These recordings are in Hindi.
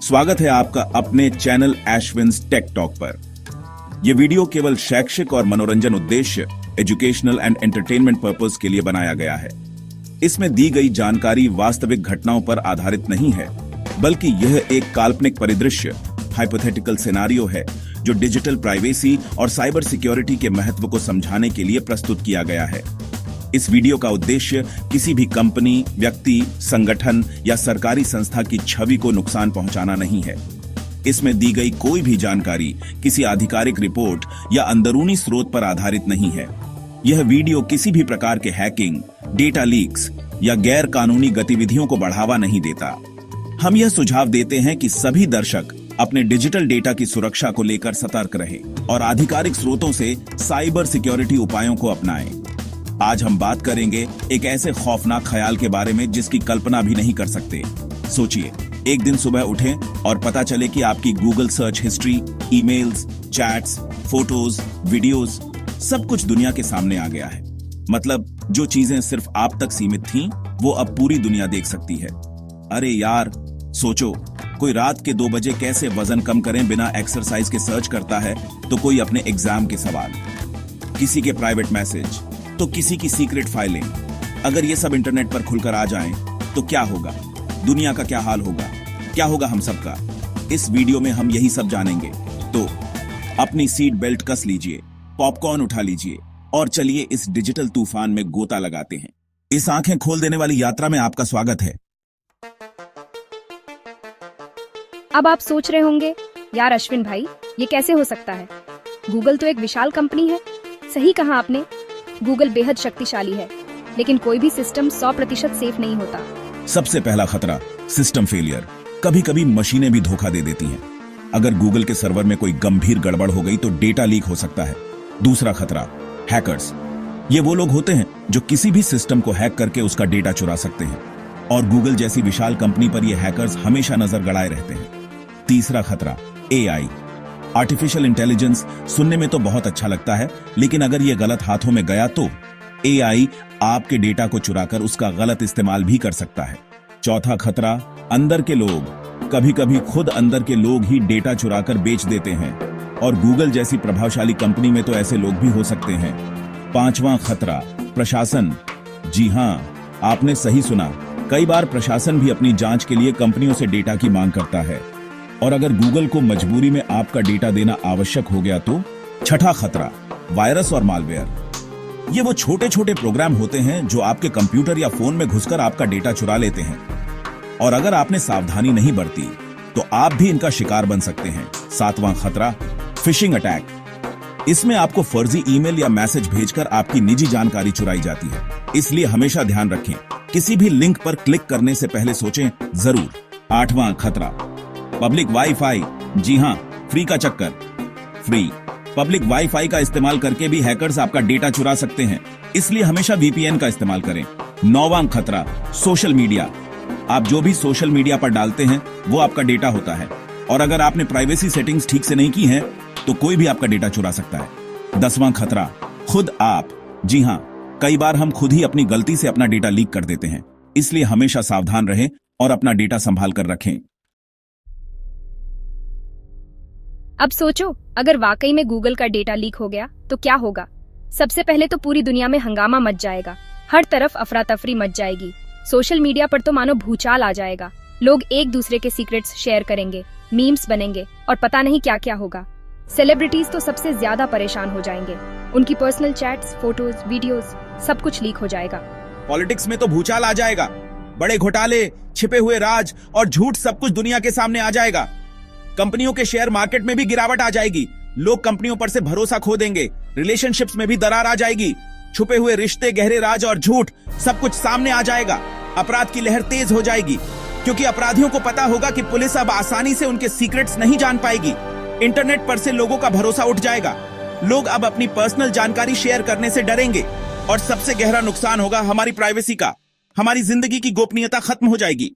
स्वागत है आपका अपने चैनल एशविन्स टेक टॉक पर। यह वीडियो केवल शैक्षिक और मनोरंजन उद्देश्य एजुकेशनल एंड एंटरटेनमेंट पर्पस के लिए बनाया गया है। इसमें दी गई जानकारी वास्तविक घटनाओं पर आधारित नहीं है, बल्कि यह एक काल्पनिक परिदृश्य हाइपोथेटिकल सिनेरियो है जो डिजिटल प्राइवेसी और साइबर सिक्योरिटी के महत्व को समझाने के लिए प्रस्तुत किया गया है। इस वीडियो का उद्देश्य किसी भी कंपनी, व्यक्ति, संगठन या सरकारी संस्था की छवि को नुकसान पहुंचाना नहीं है। इसमें दी गई कोई भी जानकारी किसी आधिकारिक रिपोर्ट या अंदरूनी स्रोत पर आधारित नहीं है। यह वीडियो किसी भी प्रकार के हैकिंग, डेटा लीक्स या गैर कानूनी गतिविधियों को बढ़ावा नहीं देता। हम यह सुझाव देते हैं कि सभी दर्शक अपने डिजिटल डेटा की सुरक्षा को लेकर सतर्क रहें और आधिकारिक स्रोतों से साइबर सिक्योरिटी उपायों को अपनाएं। आज हम बात करेंगे एक ऐसे खौफनाक ख्याल के बारे में जिसकी कल्पना भी नहीं कर सकते। सोचिए, एक दिन सुबह उठें और पता चले कि आपकी Google search history, emails, chats, photos, videos, सब कुछ दुनिया के सामने आ गया है। मतलब जो चीजें सिर्फ आप तक सीमित थीं, वो अब पूरी दुनिया देख सकती है। अरे यार, सोचो, कोई रात के 2 बजे कैसे वजन कम करें बिना एक्सरसाइज के सर्च करता है, तो कोई अपने एग्जाम के सवाल, किसी के प्राइवेट मैसेज, तो किसी की सीक्रेट फाइलें। अगर ये सब इंटरनेट पर खुलकर आ जाएं, तो क्या होगा? दुनिया का क्या हाल होगा? क्या होगा हम सबका? इस वीडियो में हम यही सब जानेंगे। तो अपनी सीट बेल्ट कस लीजिए, पॉपकॉर्न उठा लीजिए और चलिए इस डिजिटल तूफान में गोता लगाते हैं। इस आंखें खोल देने वाली यात्रा में आपका स्वागत है। अब आप सोच रहे होंगे, यार अश्विन भाई, ये कैसे हो सकता है? गूगल तो एक विशाल कंपनी है। सही कहा आपने, गूगल बेहद शक्तिशाली है, लेकिन कोई भी सिस्टम 100% सेफ नहीं होता। सबसे पहला खतरा, सिस्टम फेलियर। कभी कभी मशीनें भी धोखा दे देती हैं। अगर गूगल के सर्वर में कोई गंभीर गड़बड़ हो गई तो डेटा लीक हो सकता है। दूसरा खतरा, हैकर्स। ये वो लोग होते हैं जो किसी भी सिस्टम को हैक करके उसका डेटा चुरा सकते हैं, और गूगल जैसी विशाल कंपनी पर ये हैकर्स हमेशा नजर गड़ाए रहते हैं। तीसरा खतरा, एआई, आर्टिफिशियल इंटेलिजेंस। सुनने में तो बहुत अच्छा लगता है, लेकिन अगर ये गलत हाथों में गया तो एआई आपके डेटा को चुराकर उसका गलत इस्तेमाल भी कर सकता है। चौथा खतरा, अंदर के लोग। कभी कभी खुद अंदर के लोग ही डेटा चुराकर बेच देते हैं, और गूगल जैसी प्रभावशाली कंपनी में तो ऐसे लोग भी हो सकते हैं। पांचवां खतरा, प्रशासन। जी हां, आपने सही सुना। कई बार प्रशासन भी अपनी जांच के लिए कंपनियों से डेटा की मांग करता है, और अगर गूगल को मजबूरी में आपका डेटा देना आवश्यक हो गया तो। छठा खतरा, वायरस और मालवेयर। ये वो छोटे छोटे प्रोग्राम होते हैं जो आपके कंप्यूटर या फोन में घुसकर आपका डेटा चुरा लेते हैं, और अगर आपने सावधानी नहीं बरती तो आप भी इनका शिकार बन सकते हैं। सातवां खतरा, फिशिंग अटैक। इसमें आपको फर्जी ईमेल या मैसेज भेजकर आपकी निजी जानकारी चुराई जाती है। इसलिए हमेशा ध्यान रखें, किसी भी लिंक पर क्लिक करने से पहले सोचें जरूर। आठवां खतरा, पब्लिक वाईफाई। जी हां, फ्री का चक्कर। फ्री पब्लिक वाईफाई का इस्तेमाल करके भी हैकर्स आपका डेटा चुरा सकते हैं, इसलिए हमेशा वीपीएन का इस्तेमाल करें। नौवां खतरा, सोशल मीडिया। आप जो भी सोशल मीडिया पर डालते हैं वो आपका डेटा होता है, और अगर आपने प्राइवेसी सेटिंग्स ठीक से नहीं की हैं तो कोई भी आपका डेटा चुरा सकता है। 10वां खतरा, खुद आप। जी हां, कई बार हम खुद ही अपनी गलती से अपना डेटा लीक कर देते हैं, इसलिए हमेशा सावधान रहें और अपना डेटा संभाल कर रखें। अब सोचो, अगर वाकई में गूगल का डेटा लीक हो गया तो क्या होगा? सबसे पहले तो पूरी दुनिया में हंगामा मच जाएगा। हर तरफ अफरा तफरी मच जाएगी। सोशल मीडिया पर तो मानो भूचाल आ जाएगा। लोग एक दूसरे के सीक्रेट्स शेयर करेंगे, मीम्स बनेंगे, और पता नहीं क्या क्या होगा। सेलिब्रिटीज तो सबसे ज्यादा परेशान हो जाएंगे। उनकी पर्सनल चैट्स, फोटोज, वीडियोस, सब कुछ लीक हो जाएगा। पॉलिटिक्स में तो भूचाल आ जाएगा। बड़े घोटाले, छिपे हुए राज और झूठ, सब कुछ दुनिया के सामने आ जाएगा। कंपनियों के शेयर मार्केट में भी गिरावट आ जाएगी। लोग कंपनियों पर से भरोसा खो देंगे। रिलेशनशिप्स में भी दरार आ जाएगी। छुपे हुए रिश्ते, गहरे राज और झूठ, सब कुछ सामने आ जाएगा। अपराध की लहर तेज हो जाएगी, क्योंकि अपराधियों को पता होगा कि पुलिस अब आसानी से उनके सीक्रेट्स नहीं जान पाएगी। इंटरनेट पर से लोगों का भरोसा उठ जाएगा। लोग अब अपनी पर्सनल जानकारी शेयर करने से डरेंगे, और सबसे गहरा नुकसान होगा हमारी प्राइवेसी का। हमारी जिंदगी की गोपनीयता खत्म हो जाएगी।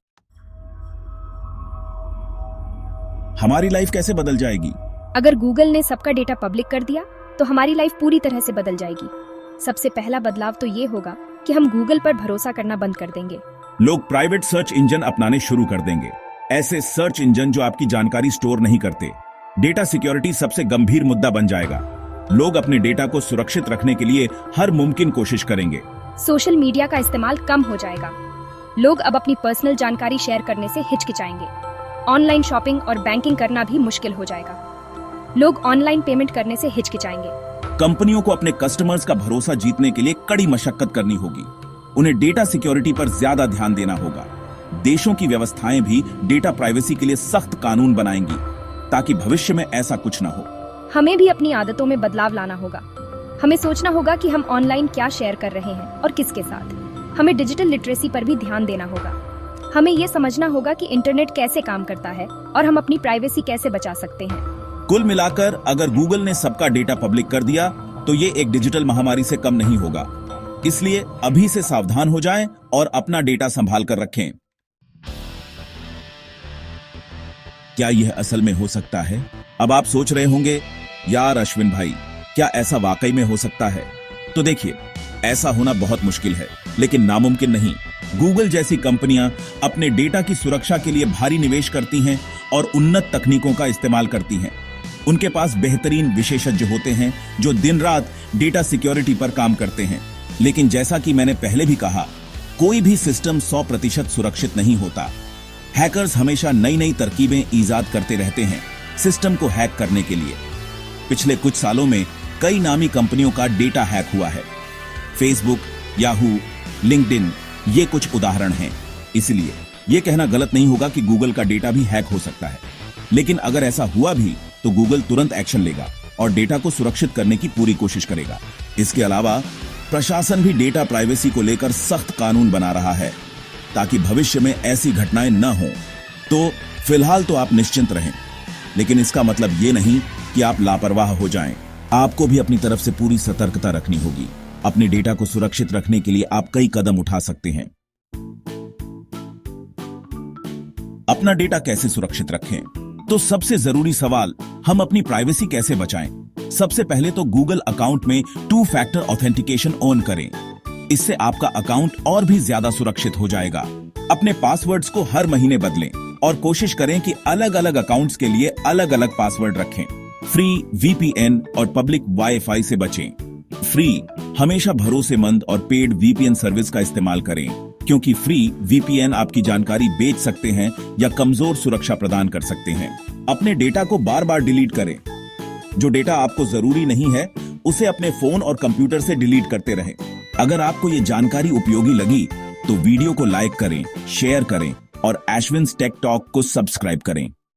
हमारी लाइफ कैसे बदल जाएगी? अगर गूगल ने सबका डेटा पब्लिक कर दिया तो हमारी लाइफ पूरी तरह से बदल जाएगी। सबसे पहला बदलाव तो ये होगा कि हम गूगल पर भरोसा करना बंद कर देंगे। लोग प्राइवेट सर्च इंजन अपनाने शुरू कर देंगे। ऐसे सर्च इंजन जो आपकी जानकारी स्टोर नहीं करते। डेटा सिक्योरिटी सबसे गंभीर मुद्दा बन जाएगा। लोग अपने डेटा को सुरक्षित रखने के लिए हर मुमकिन कोशिश करेंगे। सोशल मीडिया का इस्तेमाल कम हो जाएगा। लोग अब अपनी पर्सनल जानकारी शेयर करने से हिचकिचाएंगे। ऑनलाइन शॉपिंग और बैंकिंग करना भी मुश्किल हो जाएगा। लोग ऑनलाइन पेमेंट करने से हिचकिचाएंगे। कंपनियों को अपने कस्टमर्स का भरोसा जीतने के लिए कड़ी मशक्कत करनी होगी। उन्हें डेटा सिक्योरिटी पर ज्यादा ध्यान देना होगा। देशों की व्यवस्थाएं भी डेटा प्राइवेसी के लिए सख्त कानून बनाएंगी ताकि भविष्य में ऐसा कुछ न हो। हमें भी अपनी आदतों में बदलाव लाना होगा। हमें सोचना होगा कि हम ऑनलाइन क्या शेयर कर रहे हैं और किसके साथ। हमें डिजिटल लिटरेसी पर भी ध्यान देना होगा। हमें ये समझना होगा कि इंटरनेट कैसे काम करता है और हम अपनी प्राइवेसी कैसे बचा सकते हैं। कुल मिलाकर अगर गूगल ने सबका डेटा पब्लिक कर दिया तो ये एक डिजिटल महामारी से कम नहीं होगा। इसलिए अभी से सावधान हो जाएं और अपना डेटा संभाल कर रखें। क्या यह असल में हो सकता है? अब आप सोच रहे होंगे, यार अश्विन भाई, क्या ऐसा वाकई में हो सकता है? तो देखिए, ऐसा होना बहुत मुश्किल है, लेकिन नामुमकिन नहीं। गूगल जैसी कंपनियां अपने डेटा की सुरक्षा के लिए भारी निवेश करती हैं और उन्नत तकनीकों का इस्तेमाल करती हैं। उनके पास बेहतरीन विशेषज्ञ होते हैं जो दिन रात डेटा सिक्योरिटी पर काम करते हैं। लेकिन जैसा कि मैंने पहले भी कहा, कोई भी सिस्टम 100% सुरक्षित नहीं होता। हैकर्स हमेशा नई नई तरकीबें ईजाद करते रहते हैं सिस्टम को हैक करने के लिए। पिछले कुछ सालों में कई नामी कंपनियों का डेटा हैक हुआ है। फेसबुक, याहू, लिंक्डइन, ये कुछ उदाहरण हैं। इसलिए ये कहना गलत नहीं होगा कि गूगल का डेटा भी हैक हो सकता है। लेकिन अगर ऐसा हुआ भी तो गूगल तुरंत एक्शन लेगा और डेटा को सुरक्षित करने की पूरी कोशिश करेगा। इसके अलावा प्रशासन भी डेटा प्राइवेसी को लेकर सख्त कानून बना रहा है ताकि भविष्य में ऐसी घटनाएं न हो। तो फिलहाल तो आप निश्चिंत रहें, लेकिन इसका मतलब ये नहीं कि आप लापरवाह हो जाएं। आपको भी अपनी तरफ से पूरी सतर्कता रखनी होगी। अपने डेटा को सुरक्षित रखने के लिए आप कई कदम उठा सकते हैं। अपना डेटा कैसे सुरक्षित रखें? तो सबसे जरूरी सवाल, हम अपनी प्राइवेसी कैसे बचाएं? सबसे पहले तो गूगल अकाउंट में 2 फैक्टर ऑथेंटिकेशन ऑन करें। इससे आपका अकाउंट और भी ज्यादा सुरक्षित हो जाएगा। अपने पासवर्ड्स को हर महीने बदलें और कोशिश करें कि अलग अलग अकाउंट्स के लिए अलग अलग पासवर्ड रखें। फ्री वीपीएन और पब्लिक वाईफाई से बचें। फ्री हमेशा भरोसेमंद और पेड वीपीएन सर्विस का इस्तेमाल करें, क्योंकि फ्री वीपीएन आपकी जानकारी बेच सकते हैं या कमजोर सुरक्षा प्रदान कर सकते हैं। अपने डेटा को बार बार डिलीट करें। जो डेटा आपको जरूरी नहीं है उसे अपने फोन और कंप्यूटर से डिलीट करते रहें। अगर आपको ये जानकारी उपयोगी लगी तो वीडियो को लाइक करें, शेयर करें और अश्विन्स टेक टॉक को सब्सक्राइब करें।